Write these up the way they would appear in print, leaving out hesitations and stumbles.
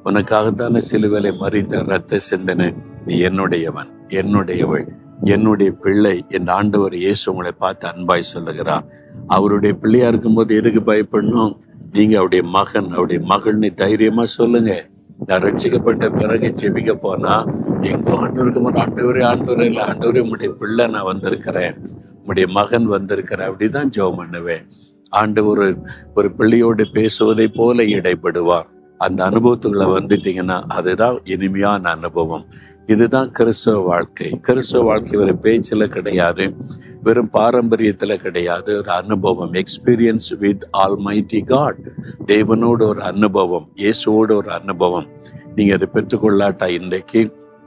உனக்காகத்தானே சிலுவையிலே மரித்த இரத்த சிந்தனை. நீ என்னுடையவன், என்னுடையவள், என்னுடைய பிள்ளை. இந்த ஆண்டவர் இயேசு உங்களை பார்த்து அன்பாய் சொல்லுகிறார். அவருடைய பிள்ளையா இருக்கும்போது எதுக்கு பயப்படணும்? நீங்க அவருடைய மகன், அவருடைய மகள்னு தைரியமா சொல்லுங்க. நான் ரட்சிக்கப்பட்ட பிறகு ஜெபிக்க போனா எங்க ஆண்டவருக்கு ஆண்டவரே இல்லை, ஆண்டவரே உம்முடைய பிள்ளை நான் வந்திருக்கிறேன், உம்முடைய மகன் வந்திருக்கிறேன், அப்படிதான் ஜெபம் பண்ணுவேன். ஆண்டவர் ஒரு பிள்ளையோடு பேசுவதை போல இடைப்படுவார். அந்த அனுபவத்துக்குள்ள வந்துட்டீங்கன்னா அதுதான் இனிமையான அனுபவம். இதுதான் கிறிஸ்தவ வாழ்க்கை. கிறிஸ்தவ வாழ்க்கை ஒரு பேச்சில் கிடையாது, வெறும் பாரம்பரியத்தில் கிடையாது. ஒரு அனுபவம், எக்ஸ்பீரியன்ஸ் வித் ஆல்மைட்டி காட். தேவனோடு ஒரு அனுபவம், இயேசுவோடு ஒரு அனுபவம். நீங்கள் அதை பெற்றுக்கொள்ளாட்டா இன்றைக்கு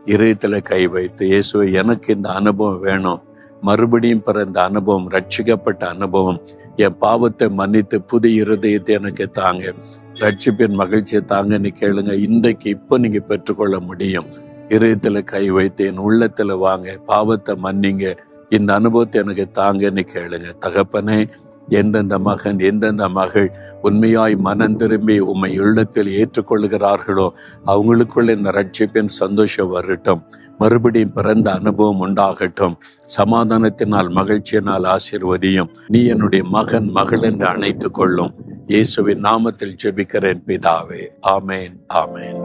இதயத்தில் கை வைத்து, இயேசுவை எனக்கு இந்த அனுபவம் வேணும், மறுபடியும் பிறந்த அனுபவம், ரட்சிக்கப்பட்ட அனுபவம், என் பாவத்தை மன்னித்து புது இருதயத்தை எனக்கு தாங்க, ரட்சிப்பின் மகிழ்ச்சியை தாங்கன்னு கேளுங்க. இன்றைக்கு இப்போ நீங்க பெற்றுக்கொள்ள முடியும். இதயத்துல கை வைத்து என் உள்ளத்துல வாங்க, பாவத்தை மன்னிங்க, இந்த அனுபவத்தை எனக்கு தாங்கன்னு கேளுங்க. தகப்பனே, எந்தெந்த மகன் எந்தெந்த மகள் உண்மையாய் மனம் திரும்பி உம்மை உள்ளத்தில் ஏற்றுக்கொள்கிறார்களோ அவங்களுக்குள்ள இந்த ரட்சிப்பின் சந்தோஷம் வரட்டும், மறுபடியும் பிறந்த அனுபவம் உண்டாகட்டும். சமாதானத்தினால் மகிழ்ச்சியினால் ஆசீர்வதியும். நீ என்னுடைய மகன் மகள் என்று அணைத்துக் கொள்ளும். இயேசுவின் நாமத்தில் ஜெபிக்கிறேன் பிதாவே. ஆமேன், ஆமேன்.